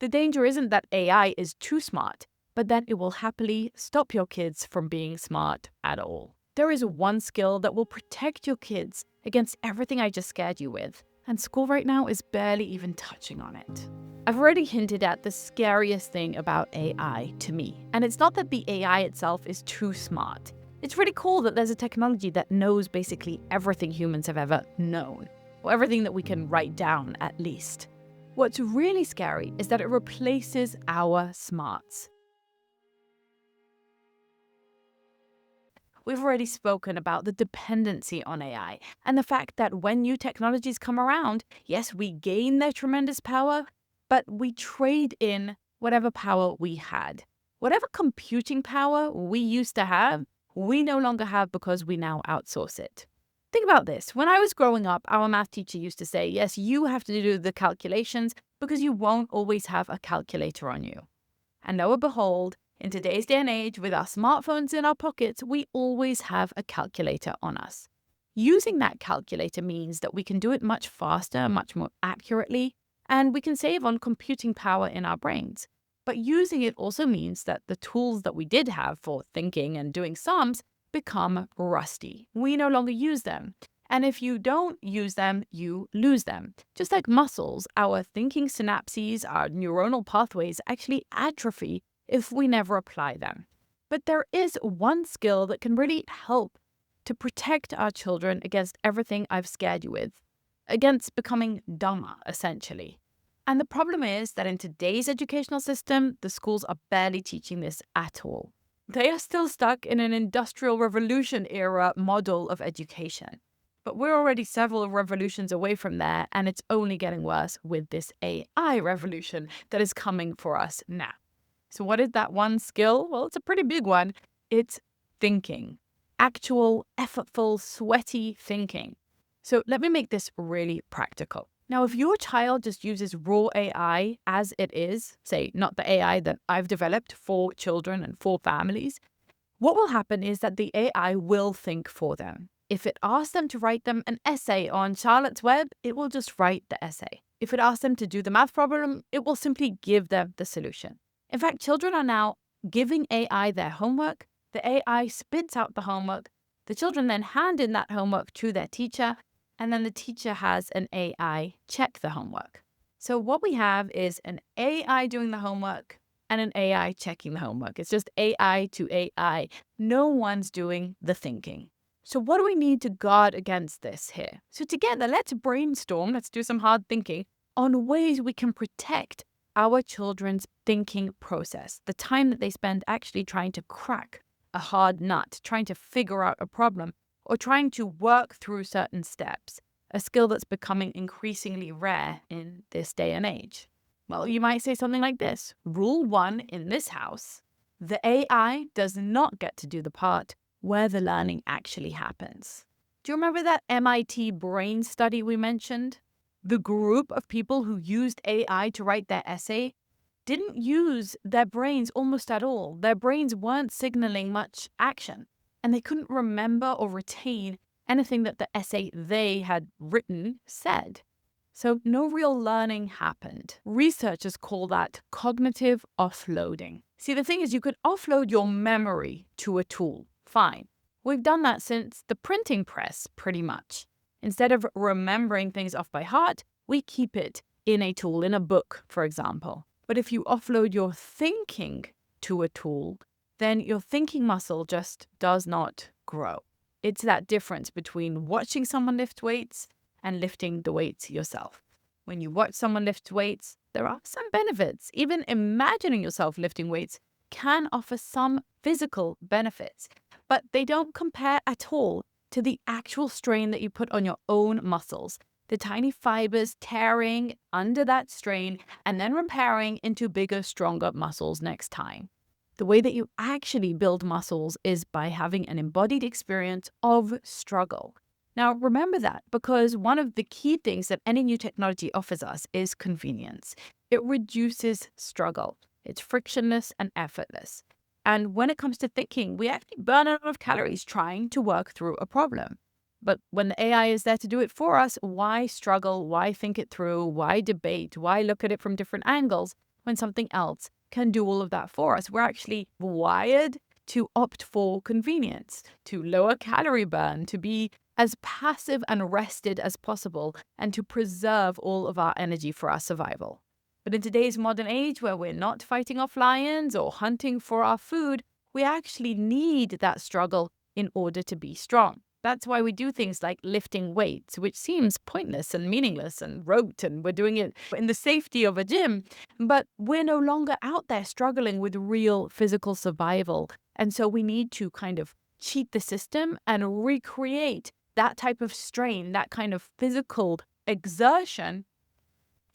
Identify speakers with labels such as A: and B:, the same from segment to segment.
A: The danger isn't that AI is too smart, but that it will happily stop your kids from being smart at all. There is one skill that will protect your kids against everything I just scared you with, and school right now is barely even touching on it. I've already hinted at the scariest thing about AI to me, and it's not that the AI itself is too smart. It's really cool that there's a technology that knows basically everything humans have ever known, or everything that we can write down at least. What's really scary is that it replaces our smarts. We've already spoken about the dependency on AI and the fact that when new technologies come around, yes, we gain their tremendous power, but we trade in whatever power we had. Whatever computing power we used to have, we no longer have because we now outsource it. Think about this. When I was growing up, our math teacher used to say, yes, you have to do the calculations because you won't always have a calculator on you. And lo and behold, in today's day and age, with our smartphones in our pockets, we always have a calculator on us. Using that calculator means that we can do it much faster, much more accurately, and we can save on computing power in our brains. But using it also means that the tools that we did have for thinking and doing sums become rusty. We no longer use them. And if you don't use them, you lose them. Just like muscles, our thinking synapses, our neuronal pathways actually atrophy if we never apply them. But there is one skill that can really help to protect our children against everything I've scared you with, against becoming dumber, essentially. And the problem is that in today's educational system, the schools are barely teaching this at all. They are still stuck in an Industrial Revolution era model of education. But we're already several revolutions away from there, and it's only getting worse with this AI revolution that is coming for us now. So what is that one skill? Well, it's a pretty big one. It's thinking. Actual, effortful, sweaty thinking. So let me make this really practical. Now, if your child just uses raw AI as it is, say, not the AI that I've developed for children and for families, what will happen is that the AI will think for them. If it asks them to write them an essay on Charlotte's Web, it will just write the essay. If it asks them to do the math problem, it will simply give them the solution. In fact, children are now giving AI their homework. The AI spits out the homework. The children then hand in that homework to their teacher, and then the teacher has an AI check the homework. So what we have is an AI doing the homework and an AI checking the homework. It's just AI to AI. No one's doing the thinking. So what do we need to guard against this here? So together, let's brainstorm, let's do some hard thinking on ways we can protect our children's thinking process, the time that they spend actually trying to crack a hard nut, trying to figure out a problem, or trying to work through certain steps, a skill that's becoming increasingly rare in this day and age. Well, you might say something like this. Rule 1 in this house, the AI does not get to do the part where the learning actually happens. Do you remember that MIT brain study we mentioned? The group of people who used AI to write their essay didn't use their brains almost at all. Their brains weren't signaling much action, and they couldn't remember or retain anything that the essay they had written said. So no real learning happened. Researchers call that cognitive offloading. See, the thing is, you could offload your memory to a tool. Fine. We've done that since the printing press, pretty much. Instead of remembering things off by heart, we keep it in a tool, in a book, for example. But if you offload your thinking to a tool, then your thinking muscle just does not grow. It's that difference between watching someone lift weights and lifting the weights yourself. When you watch someone lift weights, there are some benefits. Even imagining yourself lifting weights can offer some physical benefits, but they don't compare at all to the actual strain that you put on your own muscles, the tiny fibers tearing under that strain and then repairing into bigger, stronger muscles next time. The way that you actually build muscles is by having an embodied experience of struggle. Now, remember that because one of the key things that any new technology offers us is convenience. It reduces struggle. It's frictionless and effortless. And when it comes to thinking, we actually burn a lot of calories trying to work through a problem. But when the AI is there to do it for us, why struggle? Why think it through? Why debate? Why look at it from different angles when something else can do all of that for us. We're actually wired to opt for convenience, to lower calorie burn, to be as passive and rested as possible, and to preserve all of our energy for our survival. But in today's modern age, where we're not fighting off lions or hunting for our food, we actually need that struggle in order to be strong. That's why we do things like lifting weights, which seems pointless and meaningless and rote, and we're doing it in the safety of a gym. But we're no longer out there struggling with real physical survival. And so we need to kind of cheat the system and recreate that type of strain, that kind of physical exertion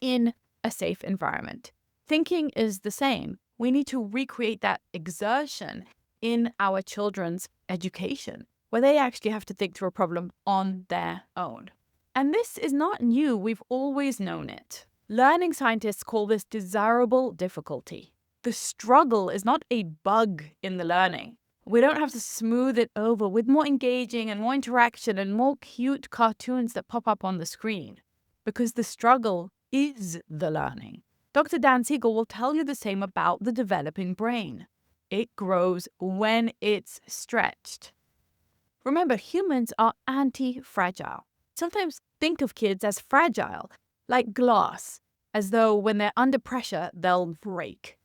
A: in a safe environment. Thinking is the same. We need to recreate that exertion in our children's education, where they actually have to think through a problem on their own. And this is not new. We've always known it. Learning scientists call this desirable difficulty. The struggle is not a bug in the learning. We don't have to smooth it over with more engaging and more interaction and more cute cartoons that pop up on the screen, because the struggle is the learning. Dr. Dan Siegel will tell you the same about the developing brain. It grows when it's stretched. Remember, humans are anti-fragile. Sometimes think of kids as fragile, like glass, as though when they're under pressure, they'll break.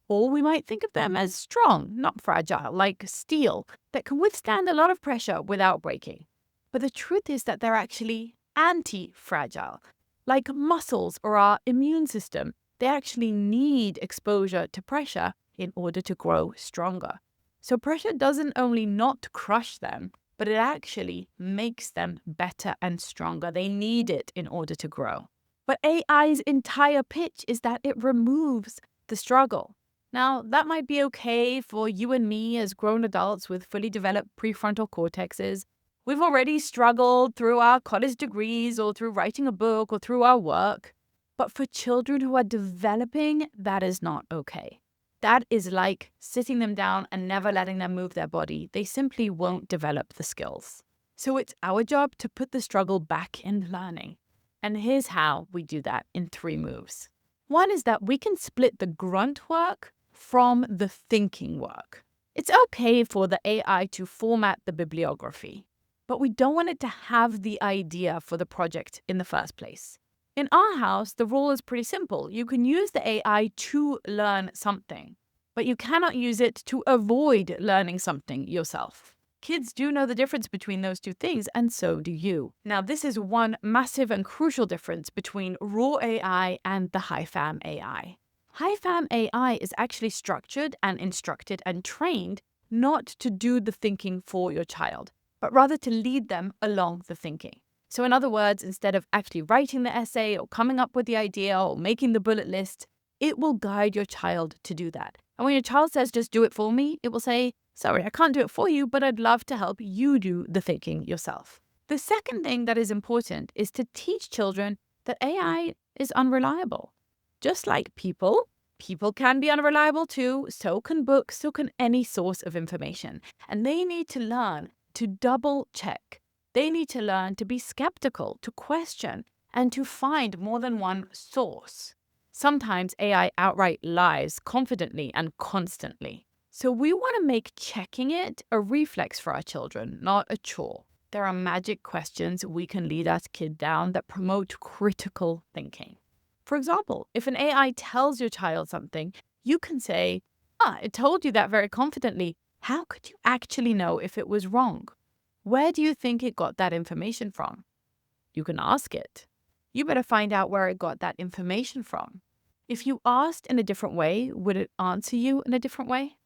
A: Or we might think of them as strong, not fragile, like steel, that can withstand a lot of pressure without breaking. But the truth is that they're actually anti-fragile. Like muscles or our immune system, they actually need exposure to pressure in order to grow stronger. So pressure doesn't only not crush them, but it actually makes them better and stronger. They need it in order to grow. But AI's entire pitch is that it removes the struggle. Now, that might be okay for you and me as grown adults with fully developed prefrontal cortexes. We've already struggled through our college degrees or through writing a book or through our work. But for children who are developing, that is not okay. That is like sitting them down and never letting them move their body. They simply won't develop the skills. So it's our job to put the struggle back in learning. And here's how we do that in 3 moves. One is that we can split the grunt work from the thinking work. It's okay for the AI to format the bibliography, but we don't want it to have the idea for the project in the first place. In our house, the rule is pretty simple. You can use the AI to learn something, but you cannot use it to avoid learning something yourself. Kids do know the difference between those two things, and so do you. Now, this is one massive and crucial difference between raw AI and the HiFam AI. HiFam AI is actually structured and instructed and trained not to do the thinking for your child, but rather to lead them along the thinking. So in other words, instead of actually writing the essay or coming up with the idea or making the bullet list, it will guide your child to do that. And when your child says, just do it for me, it will say, sorry, I can't do it for you, but I'd love to help you do the thinking yourself. The second thing that is important is to teach children that AI is unreliable. Just like people can be unreliable too, so can books, so can any source of information. And they need to learn to double check. They need to learn to be skeptical, to question, and to find more than one source. Sometimes AI outright lies confidently and constantly. So we want to make checking it a reflex for our children, not a chore. There are magic questions we can lead our kid down that promote critical thinking. For example, if an AI tells your child something, you can say, it told you that very confidently. How could you actually know if it was wrong? Where do you think it got that information from? You can ask it. You better find out where it got that information from. If you asked in a different way, would it answer you in a different way?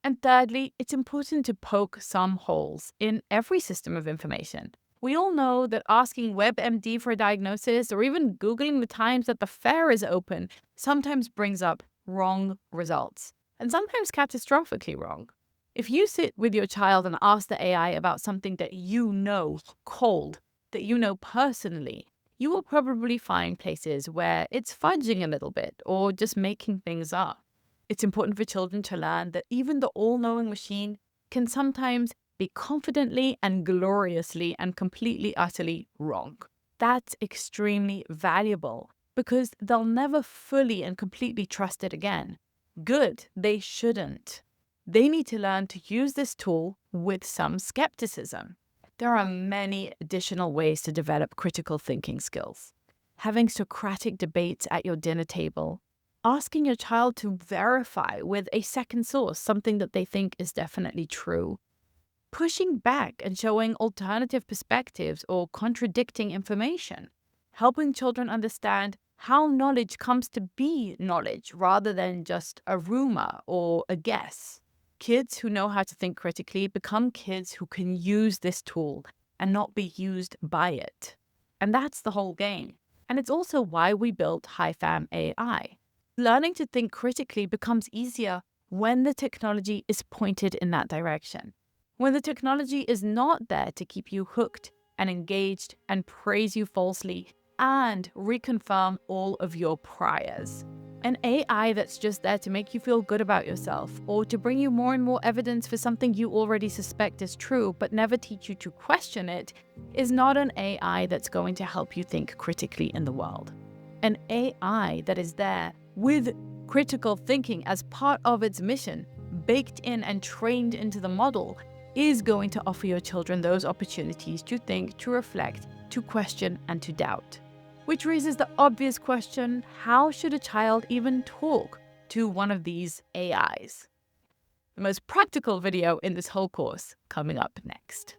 A: And thirdly, it's important to poke some holes in every system of information. We all know that asking WebMD for a diagnosis or even Googling the times that the fair is open sometimes brings up wrong results, and sometimes catastrophically wrong. If you sit with your child and ask the AI about something that you know cold, that you know personally, you will probably find places where it's fudging a little bit or just making things up. It's important for children to learn that even the all-knowing machine can sometimes be confidently and gloriously and completely, utterly wrong. That's extremely valuable because they'll never fully and completely trust it again. Good, they shouldn't. They need to learn to use this tool with some skepticism. There are many additional ways to develop critical thinking skills. Having Socratic debates at your dinner table, asking your child to verify with a second source something that they think is definitely true, pushing back and showing alternative perspectives or contradicting information, helping children understand how knowledge comes to be knowledge rather than just a rumor or a guess. Kids who know how to think critically become kids who can use this tool and not be used by it. And that's the whole game. And it's also why we built HiFam AI. Learning to think critically becomes easier when the technology is pointed in that direction. When the technology is not there to keep you hooked and engaged and praise you falsely and reconfirm all of your priors. An AI that's just there to make you feel good about yourself or to bring you more and more evidence for something you already suspect is true but never teach you to question it is not an AI that's going to help you think critically in the world. An AI that is there with critical thinking as part of its mission, baked in and trained into the model, is going to offer your children those opportunities to think, to reflect, to question, and to doubt. Which raises the obvious question, how should a child even talk to one of these AIs? The most practical video in this whole course coming up next.